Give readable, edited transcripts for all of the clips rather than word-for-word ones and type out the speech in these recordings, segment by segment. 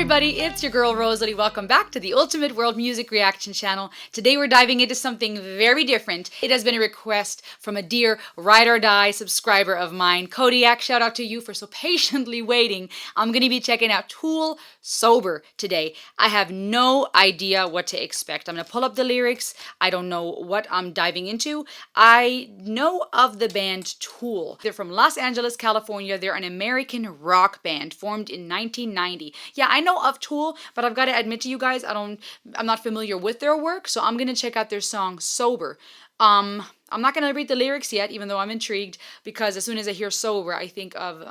everybody, it's your girl Rosalie. Welcome back to the Ultimate World Music Reaction channel. Today we're diving into something very different. It has been a request from a dear ride or die subscriber of mine, Kodiak. Shout out to you for so patiently waiting. I'm going to be checking out Tool Sober today. I have no idea what to expect. I'm going to pull up the lyrics. I don't know what I'm diving into. I know of the band Tool. They're from Los Angeles, California. They're an American rock band formed in 1990. Yeah, I know of Tool, but I've got to admit to you guys, I'm not familiar with their work, so I'm gonna check out their song Sober. I'm not gonna read the lyrics yet, even though I'm intrigued, because as soon as I hear sober, I think of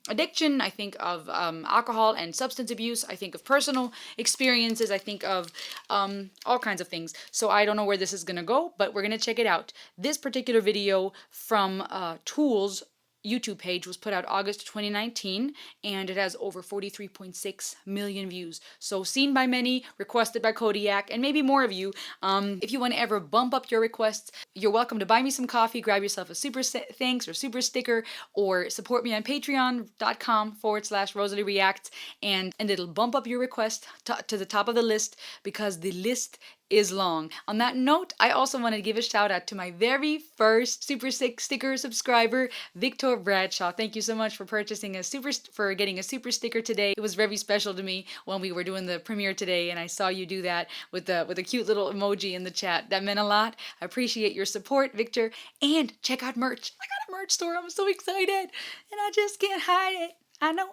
addiction, I think of alcohol and substance abuse, I think of personal experiences, I think of all kinds of things. So I don't know where this is gonna go, but we're gonna check it out. This particular video from Tool's YouTube page was put out August 2019, and it has over 43.6 million views. So seen by many, requested by Kodiak, and maybe more of you. If you want to ever bump up your requests, you're welcome to buy me some coffee, grab yourself a super thanks or super sticker, or support me on patreon.com/Rosalie Reacts, and it'll bump up your request to the top of the list, because the list is long. On that note, I also want to give a shout out to my very first Super Sick sticker subscriber, Victor Bradshaw. Thank you so much for purchasing for getting a super sticker today. It was very special to me when we were doing the premiere today, and I saw you do that with a cute little emoji in the chat. That meant a lot. I appreciate your support, Victor. And check out merch. I got a merch store. I'm so excited, and I just can't hide it. I know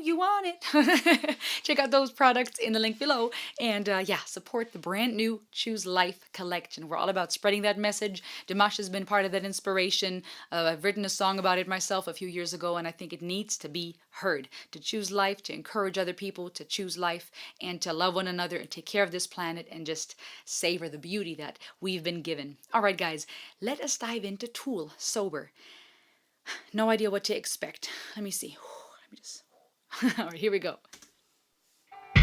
you want it. Check out those products in the link below. And yeah, support the brand new Choose Life collection. We're all about spreading that message. Dimash has been part of that inspiration. I've written a song about it myself a few years ago, and I think it needs to be heard. To choose life, to encourage other people to choose life, and to love one another and take care of this planet and just savor the beauty that we've been given. All right, guys, let us dive into Tool Sober. No idea what to expect. Let me see. Let me just. All right, here we go. I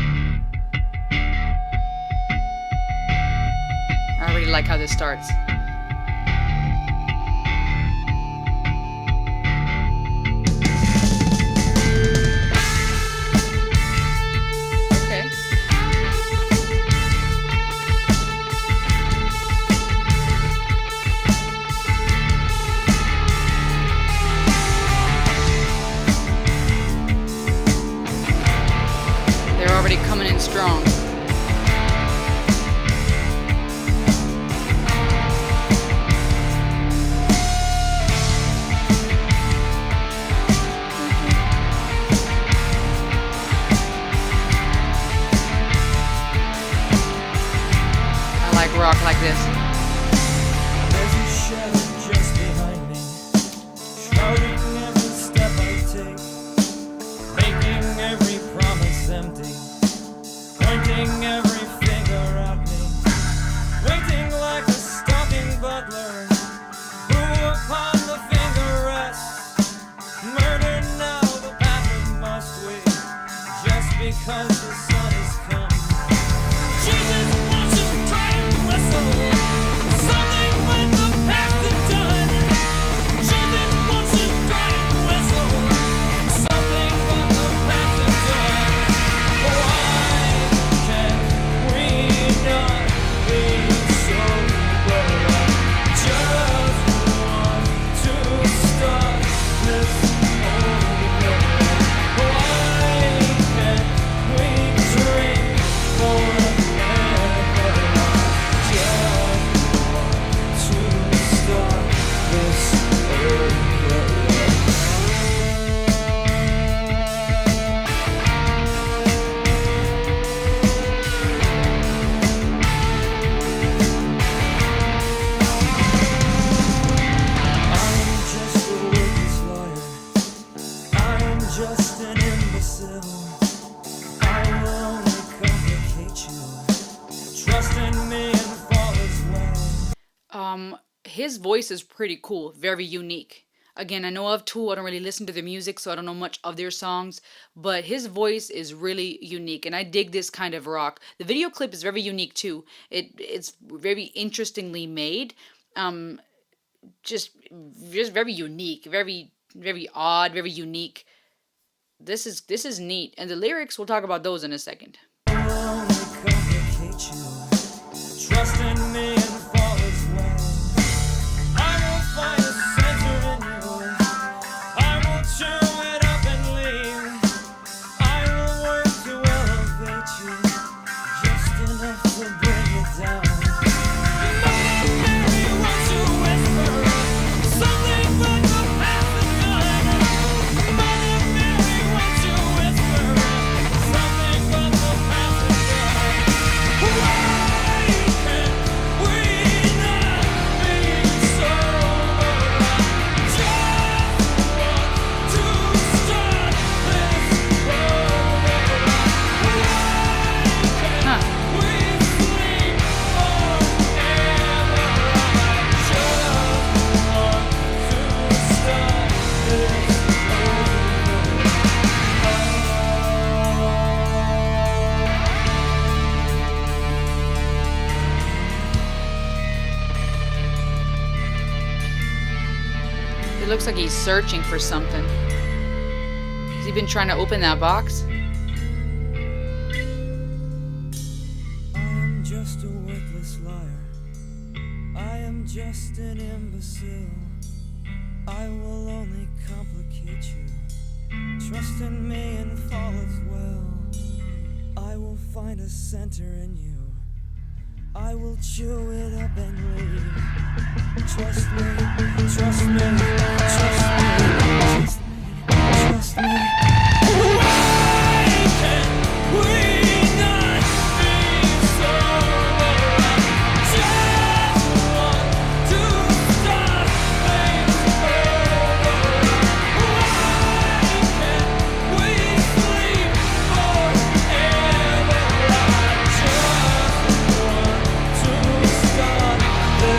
already like how this starts. Already coming in strong. I like rock like this. There's a shadow just behind me, shrouding every step I take, making every promise empty, pointing every finger at me, waiting like a stalking butler, who upon the finger rests. Murder now, the bastard must wait, just because the sun has come. Jesus wants to try and whistle something when the past is done. Jesus wants to try and whistle something when the past is done. Why can't we not be sober? Just want to start this over. Why can't we drink forever? Just want to start this over. I'm just a worthless liar. I'm just an imbecile. I will only complicate you. Trust in me and fall as well. His voice is pretty cool, very unique. Again, I know of Tool. I don't really listen to their music, so I don't know much of their songs, but his voice is really unique, and I dig this kind of rock. The video clip is very unique too. It's very interestingly made. Just very unique, very odd, very unique. This is neat, and the lyrics, we'll talk about those in a second. Only complicate you. Trust in me and fall as well. I will find a center in you. I will chew it up and leave. I will work to elevate you, just enough to bring you down. Mother Mary wants to whisper something but the past is done. Mother Mary wants to whisper something but the past is done. Why can't we not be sober? Just want to start this over. Huh. We sleep forever. Just want to start this It looks like he's searching for something. Has he been trying to open that box? I am just a worthless liar. I am just an imbecile. I will only complicate you. Trust in me and fall as well. I will find a center in you. I will chew it up and leave. Trust me, trust me, trust me, trust me, trust me. Why can't we not be sober? Just want to start things over. Why can't we sleep forever? I just want to start this over.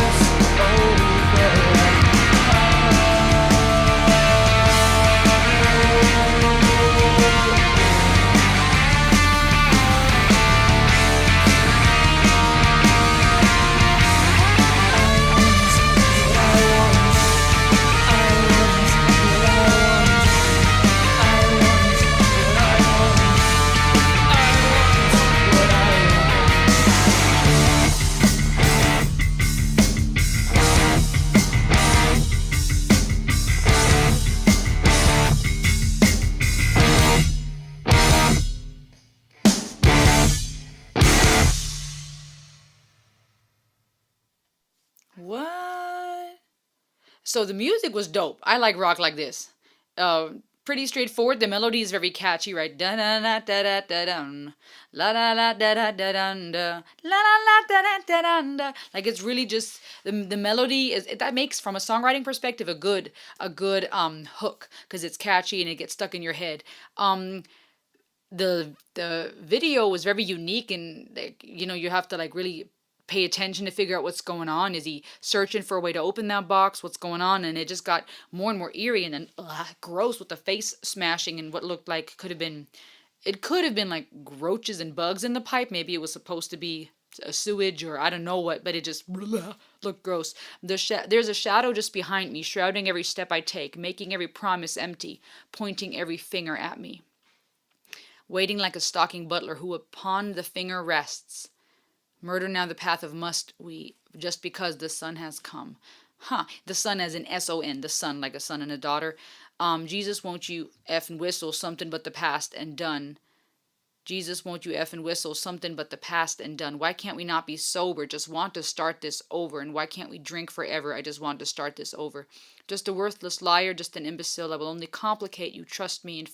What? So the music was dope. I like rock like this. Pretty straightforward. The melody is very catchy, right? Da da da da da da dun. La la la da da da dun da. La la la da da da dun da. Like it's really just the melody is that makes from a songwriting perspective a good hook because it's catchy and it gets stuck in your head. The video was very unique and like you have to like really pay attention to figure out what's going on. Is he searching for a way to open that box? What's going on? And it just got more and more eerie and then gross with the face smashing and what looked like could have been like roaches and bugs in the pipe. Maybe it was supposed to be a sewage or I don't know what, but it just looked gross. There's a shadow just behind me, shrouding every step I take, making every promise empty, pointing every finger at me. Waiting like a stalking butler who upon the finger rests. Murder now the path of must we, just because the sun has come. The sun as in S-O-N, the sun, like a son and a daughter. Jesus, won't you effing whistle something but the past and done. Jesus, won't you effing whistle something but the past and done. Why can't we not be sober? Just want to start this over. And why can't we drink forever? I just want to start this over. Just a worthless liar, just an imbecile. I will only complicate you. Trust me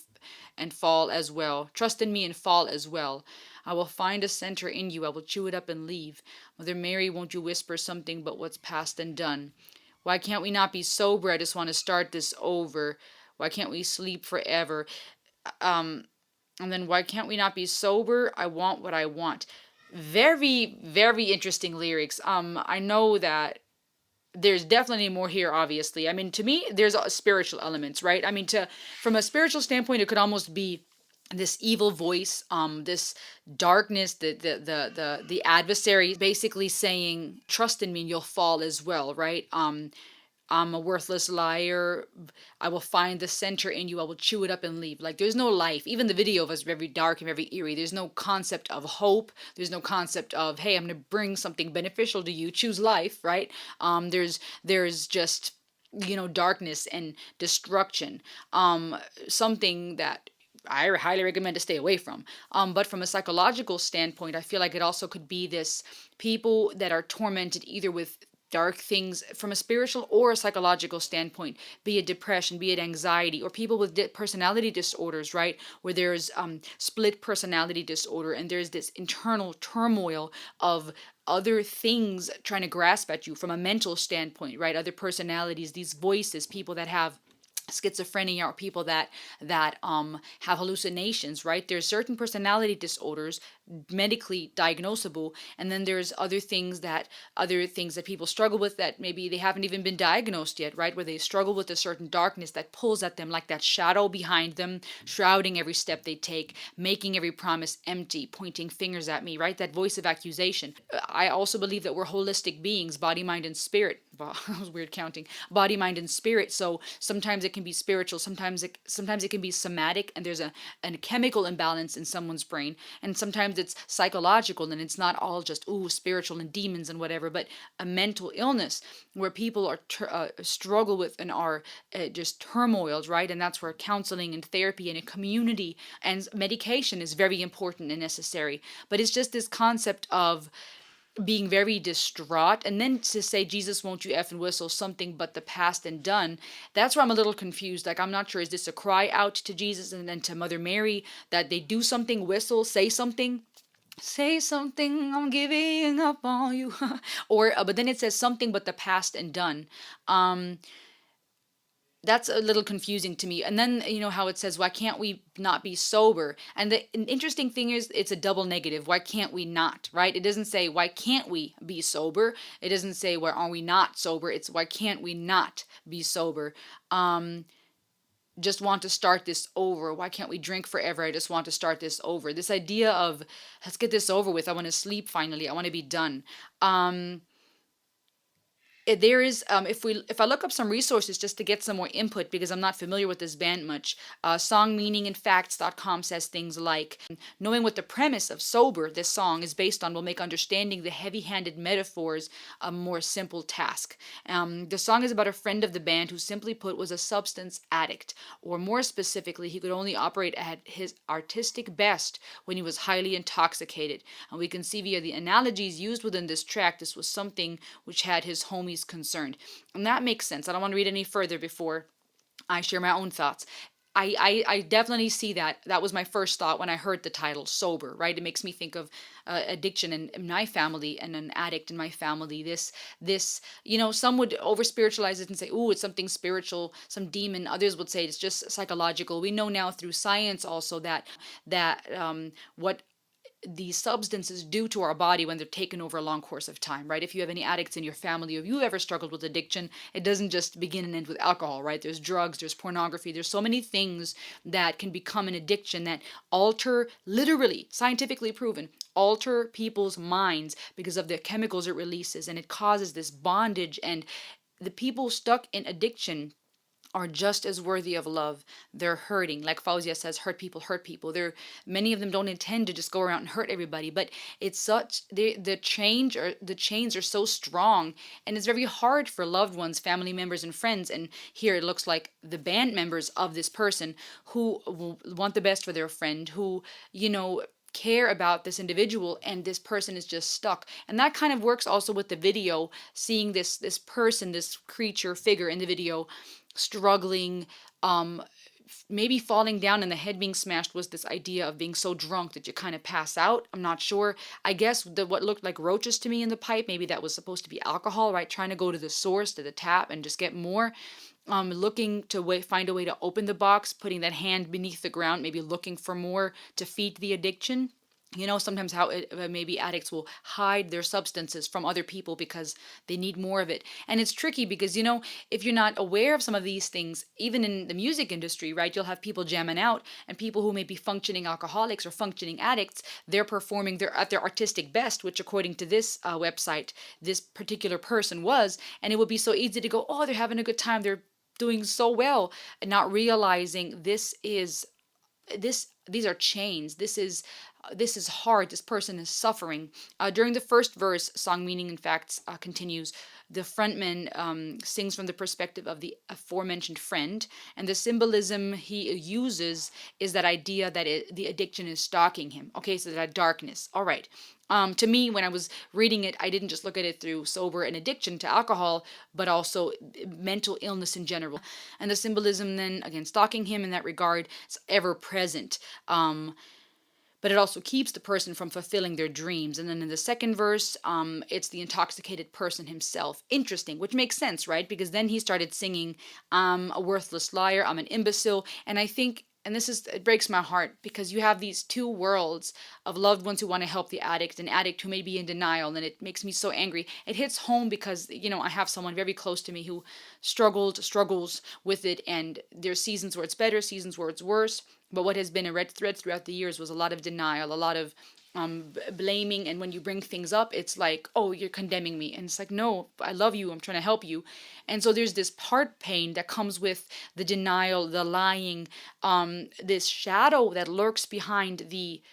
and fall as well. Trust in me and fall as well. I will find a center in you. I will chew it up and leave. Mother Mary, won't you whisper something but what's past and done? Why can't we not be sober? I just want to start this over. Why can't we sleep forever? And then why can't we not be sober? I want what I want. Very, very interesting lyrics. I know that there's definitely more here, obviously. I mean, to me, there's spiritual elements, right? I mean, from a spiritual standpoint, it could almost be this evil voice, this darkness, the adversary basically saying, trust in me and you'll fall as well, right? I'm a worthless liar. I will find the center in you. I will chew it up and leave. Like there's no life. Even the video was very dark and very eerie. There's no concept of hope. There's no concept of, hey, I'm gonna bring something beneficial to you. Choose life, right? There's just, darkness and destruction. Something that I highly recommend to stay away from. But from a psychological standpoint, I feel like it also could be this people that are tormented either with dark things from a spiritual or a psychological standpoint, be it depression, be it anxiety, or people with personality disorders, right? Where there's split personality disorder and there's this internal turmoil of other things trying to grasp at you from a mental standpoint, right? Other personalities, these voices, people that have schizophrenia, or people that have hallucinations, right? There's certain personality disorders medically diagnosable, and then there's other things that people struggle with that maybe they haven't even been diagnosed yet, right? Where they struggle with a certain darkness that pulls at them, like that shadow behind them, shrouding every step they take, making every promise empty, pointing fingers at me, right? That voice of accusation. I also believe that we're holistic beings, body, mind, and spirit. Wow, that was weird counting. Body, mind, and spirit. So sometimes it can be spiritual, sometimes it can be somatic, and there's a chemical imbalance in someone's brain, and sometimes it's psychological, and it's not all just spiritual and demons and whatever, but a mental illness where people are struggle with and are just turmoiled, right? And that's where counseling and therapy and a community and medication is very important and necessary. But it's just this concept of being very distraught, and then to say, Jesus, won't you effing whistle something but the past and done. That's where I'm a little confused. Like, I'm not sure, is this a cry out to Jesus and then to Mother Mary that they do something, whistle, say something? Say something, I'm giving up on you. Or but then it says something but the past and done. That's a little confusing to me. And then, how it says, why can't we not be sober? And the interesting thing is, it's a double negative. Why can't we not, right? It doesn't say, why can't we be sober? It doesn't say, why are we not sober? It's, why can't we not be sober? Just want to start this over. Why can't we drink forever? I just want to start this over. This idea of, let's get this over with. I want to sleep finally. I want to be done. There is if I look up some resources just to get some more input, because I'm not familiar with this band much. Songmeaningandfacts.com says things like, knowing what the premise of Sober, this song, is based on will make understanding the heavy-handed metaphors a more simple task. The song is about a friend of the band who, simply put, was a substance addict, or more specifically, he could only operate at his artistic best when he was highly intoxicated. And we can see via the analogies used within this track, this was something which had his homies concerned. And that makes sense. I don't want to read any further before I share my own thoughts. I definitely see that. That was my first thought when I heard the title, Sober, right? It makes me think of addiction in my family and an addict in my family. This, some would over spiritualize it and say, it's something spiritual, some demon. Others would say it's just psychological. We know now through science also that what these substances do to our body when they're taken over a long course of time, right? If you have any addicts in your family, or if you've ever struggled with addiction, it doesn't just begin and end with alcohol, right? There's drugs, there's pornography, there's so many things that can become an addiction that alter, literally, scientifically proven, alter people's minds because of the chemicals it releases, and it causes this bondage. And the people stuck in addiction are just as worthy of love. They're hurting. Like Fauzia says, hurt people hurt people. Many of them don't intend to just go around and hurt everybody, but it's such, the chains are so strong, and it's very hard for loved ones, family members, and friends. And here it looks like the band members of this person who want the best for their friend, who, care about this individual, and this person is just stuck. And that kind of works also with the video, seeing this person, this creature figure in the video struggling, maybe falling down and the head being smashed was this idea of being so drunk that you kind of pass out. I'm not sure. I guess what looked like roaches to me in the pipe, maybe that was supposed to be alcohol, right? Trying to go to the source, to the tap, and just get more. Looking to find a way to open the box, putting that hand beneath the ground, maybe looking for more to feed the addiction. Sometimes how maybe addicts will hide their substances from other people because they need more of it. And it's tricky because, if you're not aware of some of these things, even in the music industry, right, you'll have people jamming out, and people who may be functioning alcoholics or functioning addicts, they're performing at their artistic best, which according to this website, this particular person was. And it would be so easy to go, oh, they're having a good time, they're doing so well, and not realizing these are chains. This is hard. This person is suffering. During the first verse, song Meaning and Facts continues. The frontman sings from the perspective of the aforementioned friend, and the symbolism he uses is that idea that the addiction is stalking him. Okay, so that darkness. All right. To me, when I was reading it, I didn't just look at it through sober and addiction to alcohol, but also mental illness in general. And the symbolism then, again, stalking him in that regard, is ever present. But it also keeps the person from fulfilling their dreams. And then in the second verse, it's the intoxicated person himself. Interesting, which makes sense, right? Because then he started singing, I'm a worthless liar, I'm an imbecile. And I think, and it breaks my heart, because you have these two worlds of loved ones who want to help the addict, an addict who may be in denial, and it makes me so angry. It hits home because, I have someone very close to me who struggles with it, and there's seasons where it's better, seasons where it's worse. But what has been a red thread throughout the years was a lot of denial, a lot of blaming. And when you bring things up, it's like, oh, you're condemning me. And it's like, no, I love you. I'm trying to help you. And so there's this heart pain that comes with the denial, the lying, this shadow that lurks behind the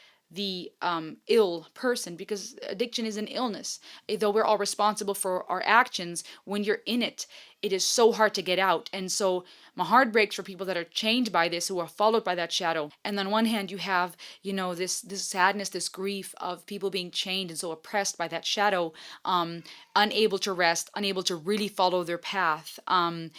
ill person, because addiction is an illness. Though we're all responsible for our actions, when you're in it, it is so hard to get out. And so my heart breaks for people that are chained by this, who are followed by that shadow. And on one hand, you have, this sadness, this grief of people being chained and so oppressed by that shadow, unable to rest, unable to really follow their path. And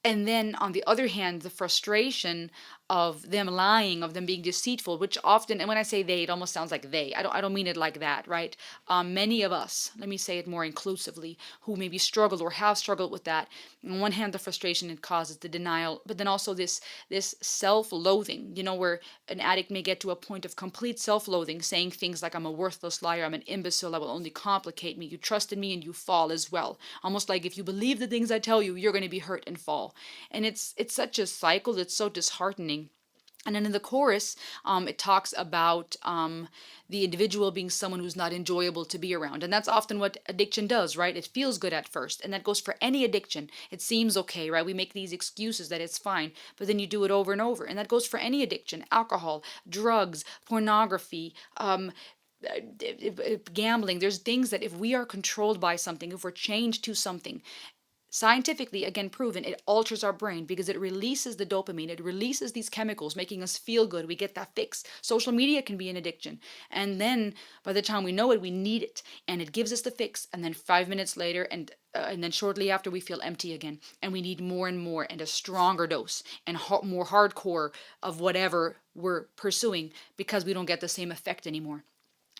then on the other hand, the frustration of them lying, of them being deceitful, which often, and when I say they, it almost sounds like they. I don't mean it like that, right? Many of us, let me say it more inclusively, who maybe struggle or have struggled with that. On one hand, the frustration it causes, the denial, but then also this self-loathing, where an addict may get to a point of complete self-loathing, saying things like, I'm a worthless liar, I'm an imbecile, I will only complicate me, you trusted me and you fall as well. Almost like if you believe the things I tell you, you're going to be hurt and fall. And it's such a cycle that's so disheartening. And then in the chorus, it talks about the individual being someone who's not enjoyable to be around. And that's often what addiction does, right? It feels good at first. And that goes for any addiction. It seems okay, right? We make these excuses that it's fine, but then you do it over and over. And that goes for any addiction: alcohol, drugs, pornography, gambling. There's things that if we are controlled by something, if we're chained to something, scientifically, again proven, it alters our brain because it releases the dopamine, it releases these chemicals making us feel good. We get that fix. Social media can be an addiction, and then by the time we know it, we need it, and it gives us the fix, and then 5 minutes later, and then shortly after, we feel empty again, and we need more and more, and a stronger dose, and more hardcore of whatever we're pursuing, because we don't get the same effect anymore.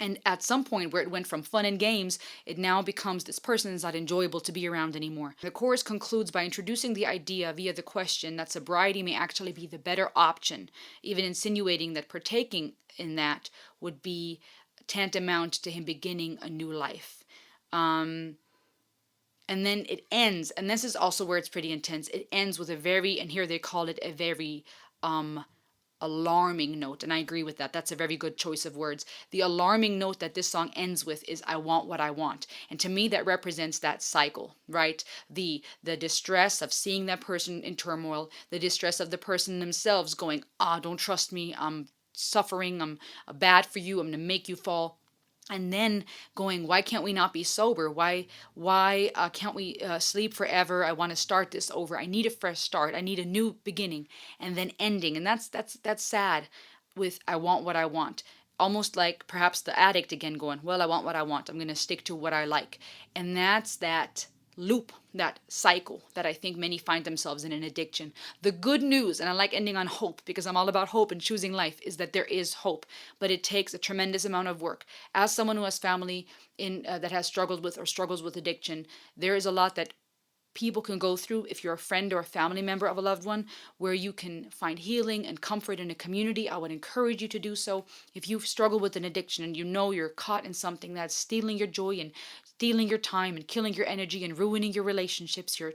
And at some point where it went from fun and games, it now becomes this person is not enjoyable to be around anymore. The chorus concludes by introducing the idea via the question that sobriety may actually be the better option, even insinuating that partaking in that would be tantamount to him beginning a new life. And then it ends, and this is also where it's pretty intense. It ends with a very, and here they call it a very alarming note, and I agree with that. That's a very good choice of words. The alarming note that this song ends with is, I want what I want. And to me, that represents that cycle, right? The distress of seeing that person in turmoil, the distress of the person themselves going, don't trust me, I'm suffering, I'm bad for you, I'm gonna make you fall. And then going, why can't we not be sober? Why can't we sleep forever? I want to start this over. I need a fresh start. I need a new beginning. And then ending. And that's sad with I want what I want. Almost like perhaps the addict again going, well, I want what I want. I'm going to stick to what I like. And that's that loop, that cycle that I think many find themselves in an addiction. The good news, and I like ending on hope because I'm all about hope and choosing life, is that there is hope, but it takes a tremendous amount of work. As someone who has family that has struggled with or struggles with addiction, there is a lot that people can go through if you're a friend or a family member of a loved one, where you can find healing and comfort in a community. I would encourage you to do so. If you've struggled with an addiction and you know you're caught in something that's stealing your joy and stealing your time and killing your energy and ruining your relationships, your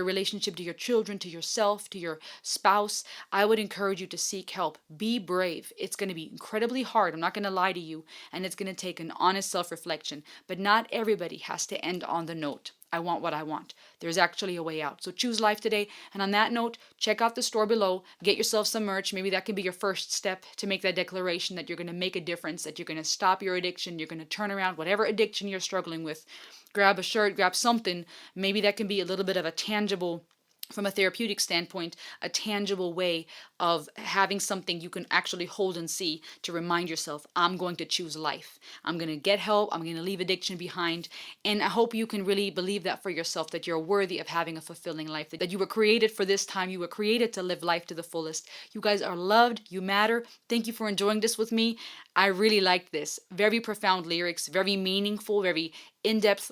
relationship to your children, to yourself, to your spouse, I would encourage you to seek help. Be brave. It's going to be incredibly hard. I'm not going to lie to you. And it's going to take an honest self-reflection. But not everybody has to end on the note, I want what I want. There's actually a way out. So choose life today. And on that note, check out the store below. Get yourself some merch. Maybe that can be your first step to make that declaration that you're going to make a difference, that you're going to stop your addiction, you're going to turn around whatever addiction you're struggling with. Grab a shirt, grab something. Maybe that can be a little bit of a tangible, from a therapeutic standpoint, a tangible way of having something you can actually hold and see to remind yourself, I'm going to choose life. I'm going to get help. I'm going to leave addiction behind. And I hope you can really believe that for yourself, that you're worthy of having a fulfilling life, that you were created for this time. You were created to live life to the fullest. You guys are loved. You matter. Thank you for enjoying this with me. I really liked this. Very profound lyrics, very meaningful, very in-depth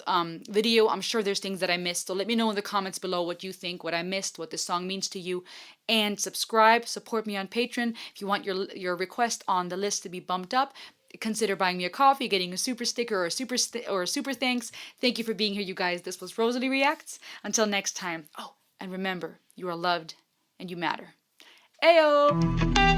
video. I'm sure there's things that I missed. So let me know in the comments below what you think, what I missed, what this song means to you. And subscribe, support me on Patreon. If you want your request on the list to be bumped up, consider buying me a coffee, getting a super sticker or a super thanks. Thank you for being here, you guys. This was Rosalie Reacts. Until next time. Oh, and remember, you are loved and you matter. Ayo!